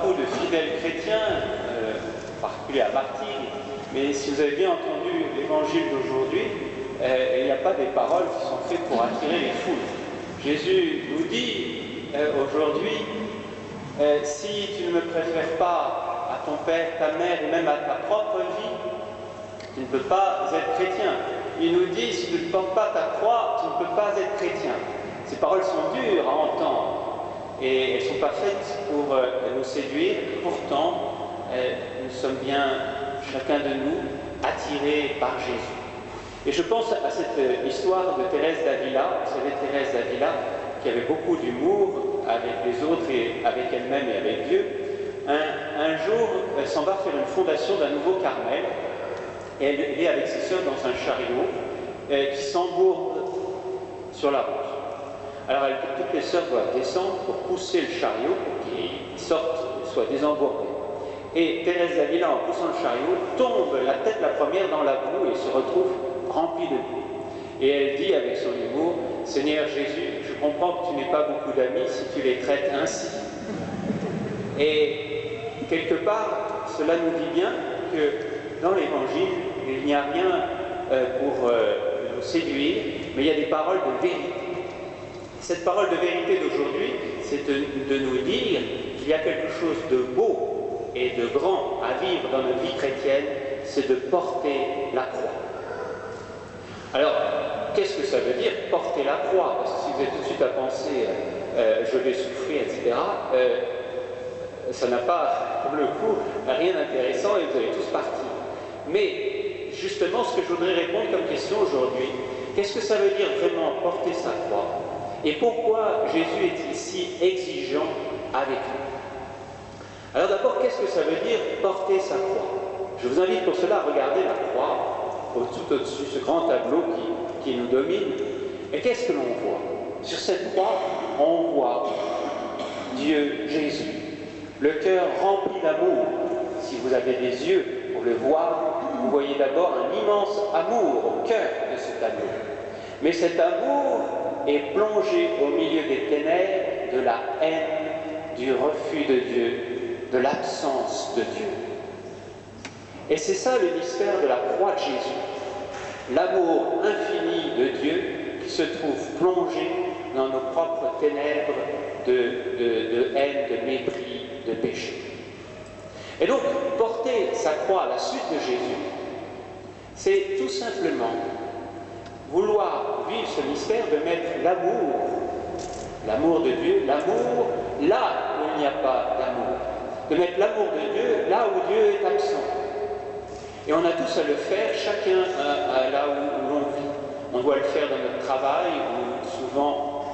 beaucoup de fidèles chrétiens, en particulier à Martigues, mais si vous avez bien entendu l'évangile d'aujourd'hui, il n'y a pas des paroles qui sont faites pour attirer les foules. Jésus nous dit aujourd'hui, si tu ne me préfères pas à ton père, ta mère et même à ta propre vie, tu ne peux pas être chrétien. Il nous dit, si tu ne portes pas ta croix, tu ne peux pas être chrétien. Ces paroles sont dures à entendre et elles ne sont pas faites pour nous séduire. Pourtant, nous sommes bien, chacun de nous, attirés par Jésus. Et je pense à cette histoire de Thérèse d'Avila. Vous savez, Thérèse d'Avila, qui avait beaucoup d'humour avec les autres et avec elle-même et avec Dieu. Un jour, elle s'en va faire une fondation d'un nouveau Carmel. Et elle est avec ses sœurs dans un chariot qui s'embourbe sur la route. Alors toutes les sœurs doivent descendre pour pousser le chariot pour qu'il sorte, soit désembourbé. Et Thérèse d'Avila, en poussant le chariot, tombe la tête la première dans la boue et se retrouve remplie de boue. Et elle dit avec son humour, « Seigneur Jésus, je comprends que tu n'aies pas beaucoup d'amis si tu les traites ainsi. » Et quelque part, cela nous dit bien que dans l'Évangile, il n'y a rien pour nous séduire, mais il y a des paroles de vérité. Cette parole de vérité d'aujourd'hui, c'est de nous dire qu'il y a quelque chose de beau et de grand à vivre dans notre vie chrétienne, c'est de porter la croix. Alors, qu'est-ce que ça veut dire, porter la croix? Parce que si vous êtes tout de suite à penser je vais souffrir, etc., ça n'a pas, pour le coup, rien d'intéressant et vous allez tous partir. Mais, justement, ce que je voudrais répondre comme question aujourd'hui, qu'est-ce que ça veut dire vraiment porter sa croix? Et pourquoi Jésus est-il si exigeant avec nous? Alors d'abord, qu'est-ce que ça veut dire porter sa croix? Je vous invite pour cela à regarder la croix, tout au-dessus, ce grand tableau qui nous domine. Et qu'est-ce que l'on voit? Sur cette croix, on voit Dieu, Jésus, le cœur rempli d'amour. Si vous avez des yeux pour le voir, vous voyez d'abord un immense amour au cœur de cet amour. Mais cet amour est plongé au milieu des ténèbres de la haine, du refus de Dieu, de l'absence de Dieu. Et c'est ça le mystère de la croix de Jésus. L'amour infini de Dieu qui se trouve plongé dans nos propres ténèbres de haine, de mépris, de péché. Et donc, porter sa croix à la suite de Jésus, c'est tout simplement vouloir vivre ce mystère de mettre l'amour de Dieu, l'amour là où il n'y a pas d'amour, de mettre l'amour de Dieu là où Dieu est absent. Et on a tous à le faire, chacun là où l'on vit. On doit le faire dans notre travail, où souvent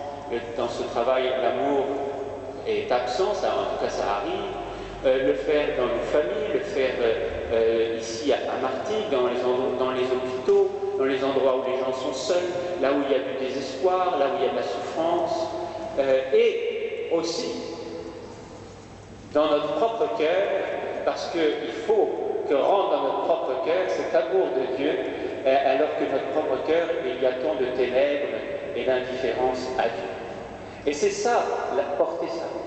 dans ce travail l'amour est absent, ça, en tout cas ça arrive. Le faire dans nos familles, le faire ici à Martigues, dans les hôpitaux, dans les endroits où les gens sont seuls, là où il y a du désespoir, là où il y a de la souffrance, et aussi dans notre propre cœur, parce qu'il faut que rentre dans notre propre cœur cet amour de Dieu, alors que notre propre cœur, il y a tant de ténèbres et d'indifférence à Dieu. Et c'est ça, porter sa croix.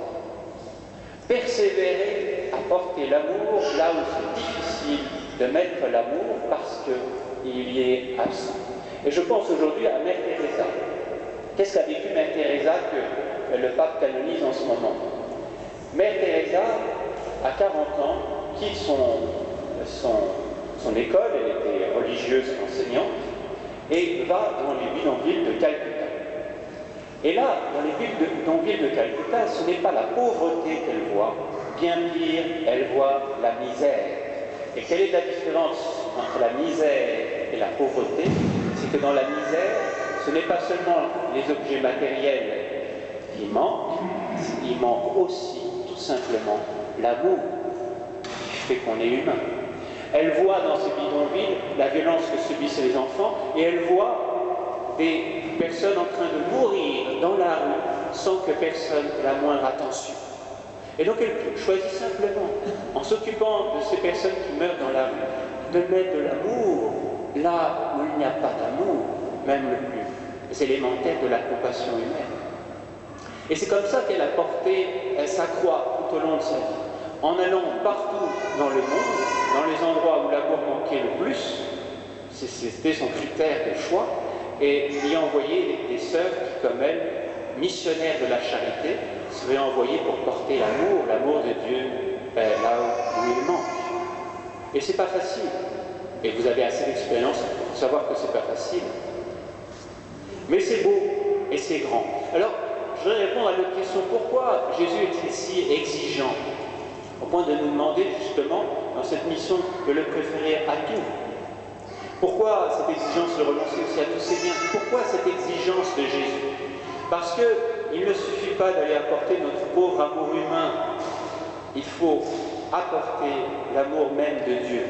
Persévérer à porter l'amour là où c'est difficile de mettre l'amour parce qu'il y est absent. Et je pense aujourd'hui à Mère Teresa. Qu'est-ce qu'a vécu Mère Teresa que le pape canonise en ce moment? Mère Teresa, à 40 ans, quitte son école, elle était religieuse enseignante, et va dans les bidonvilles de Calcutta. Et là, dans les bidonvilles de Calcutta, ce n'est pas la pauvreté qu'elle voit, bien pire, elle voit la misère. Et quelle est la différence entre la misère et la pauvreté? C'est que dans la misère, ce n'est pas seulement les objets matériels qui manquent, il manque aussi, tout simplement, l'amour qui fait qu'on est humain. Elle voit dans ces bidonvilles la violence que subissent les enfants et elle voit des personnes en train de mourir dans la rue sans que personne ait la moindre attention. Et donc elle choisit simplement, en s'occupant de ces personnes qui meurent dans la rue, de mettre de l'amour là où il n'y a pas d'amour, même le plus élémentaire de la compassion humaine. Et c'est comme ça qu'elle a porté sa croix tout au long de sa vie. en allant partout dans le monde, dans les endroits où l'amour manquait le plus, c'était son critère de choix, et il y a envoyé des sœurs qui, comme elle, missionnaires de la charité, seraient envoyées pour porter l'amour de Dieu là où il manque. Et c'est pas facile. Et vous avez assez d'expérience pour savoir que c'est pas facile. Mais c'est beau et c'est grand. Alors, je voudrais répondre à l'autre question. Pourquoi Jésus est si exigeant, au point de nous demander justement, dans cette mission, de le préférer à tout? Pourquoi cette exigence de renoncer aussi à tous ses biens? Pourquoi cette exigence de Jésus? Parce qu'il ne suffit pas d'aller apporter notre pauvre amour humain. Il faut apporter l'amour même de Dieu.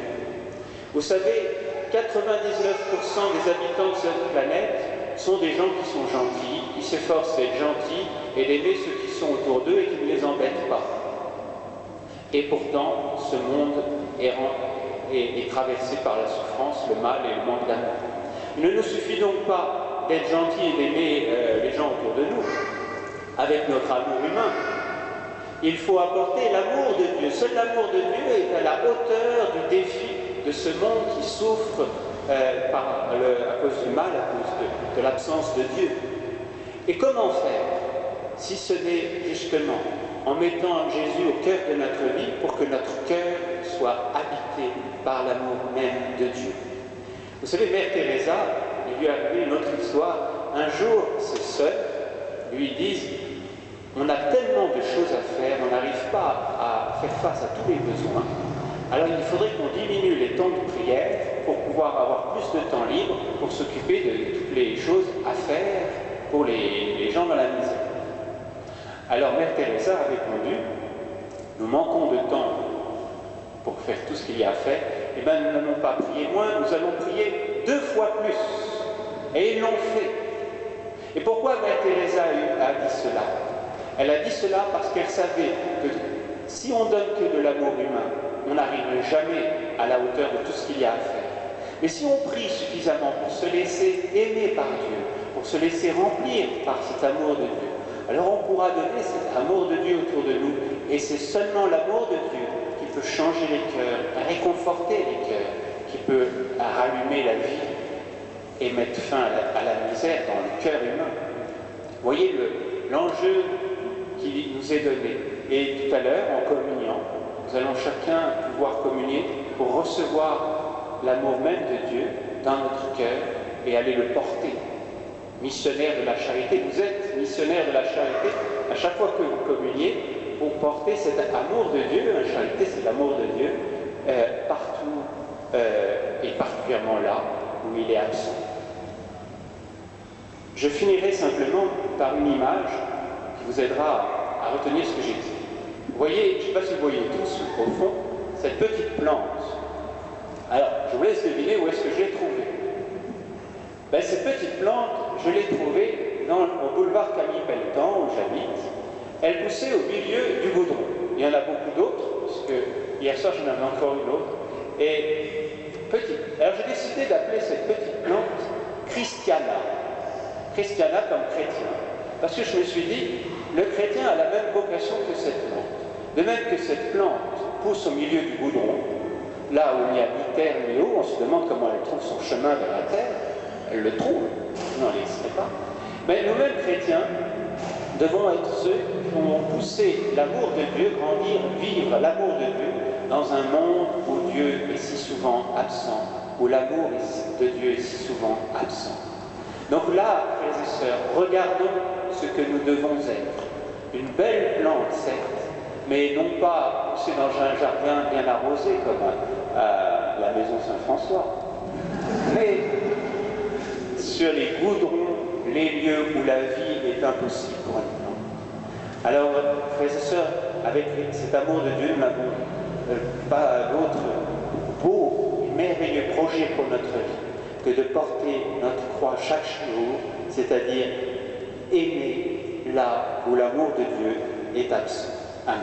Vous savez, 99% des habitants de cette planète sont des gens qui sont gentils, qui s'efforcent d'être gentils et d'aimer ceux qui sont autour d'eux et qui ne les embêtent pas. Et pourtant, ce monde est traversé par la souffrance, le mal et le manque d'amour. Il ne nous suffit donc pas d'être gentils et d'aimer les gens autour de nous avec notre amour humain. Il faut apporter l'amour de Dieu. Seul l'amour de Dieu est à la hauteur du défi de ce monde qui souffre à cause du mal, à cause de l'absence de Dieu. Et comment faire, si ce n'est justement en mettant Jésus au cœur de notre vie pour que notre cœur soit habité par l'amour même de Dieu? Vous savez, Mère Teresa, il lui est arrivé une autre histoire. Un jour, ses sœurs lui disent: on a tellement de choses à faire, on n'arrive pas à faire face à tous les besoins. Alors il faudrait qu'on diminue les temps de prière pour pouvoir avoir plus de temps libre pour s'occuper de toutes les choses à faire pour les gens dans la misère. Alors Mère Teresa a répondu: nous manquons de temps pour faire tout ce qu'il y a à faire, et bien nous n'allons pas prier moins, nous allons prier 2 fois plus. Et ils l'ont fait. Et pourquoi Mère Teresa a dit cela? Elle a dit cela parce qu'elle savait que si on donne que de l'amour humain, on n'arriverait jamais à la hauteur de tout ce qu'il y a à faire. Mais si on prie suffisamment pour se laisser aimer par Dieu, pour se laisser remplir par cet amour de Dieu, alors on pourra donner cet amour de Dieu autour de nous. Et c'est seulement l'amour de Dieu qui peut changer les cœurs, réconforter les cœurs, qui peut rallumer la vie et mettre fin à la misère dans le cœur humain. Vous voyez l'enjeu qui nous est donné. Et tout à l'heure, en communiant, nous allons chacun pouvoir communier pour recevoir l'amour même de Dieu dans notre cœur et aller le porter. Missionnaire de la charité, vous êtes missionnaire de la charité à chaque fois que vous communiez pour porter cet amour de Dieu. La charité, c'est l'amour de Dieu partout et particulièrement là où il est absent. Je finirai simplement par une image qui vous aidera à retenir ce que j'ai dit. Vous voyez, je ne sais pas si vous voyez tous au fond, cette petite plante. Alors, je vous laisse deviner où est-ce que je l'ai trouvée. Ben, cette petite plante, je l'ai trouvée au boulevard Camille Pelletan, où j'habite. Elle poussait au milieu du goudron. Il y en a beaucoup d'autres, parce que hier soir, j'en avais encore une autre. Et petite. Alors, j'ai décidé d'appeler cette petite plante Christiana. Christiana comme chrétien. Parce que je me suis dit, le chrétien a la même vocation que cette plante. De même que cette plante pousse au milieu du goudron, là où il n'y a ni terre ni eau, on se demande comment elle trouve son chemin vers la terre. Elle le trouve, sinon elle n'existerait pas. Mais nous-mêmes chrétiens devons être ceux qui vont pousser l'amour de Dieu, grandir, vivre l'amour de Dieu dans un monde où Dieu est si souvent absent, où l'amour de Dieu est si souvent absent. Donc là, frères et sœurs, regardons ce que nous devons être. Une belle plante, certes, mais non pas poussée dans un jardin bien arrosé comme à la maison Saint-François, mais sur les goudrons, les lieux où la vie est impossible pour une plante. Alors, frères et sœurs, avec cet amour de Dieu, nous n'avons pas d'autre beau et merveilleux projet pour notre vie que de porter notre croix chaque jour, c'est-à-dire aimer là où l'amour de Dieu est absent. Amen.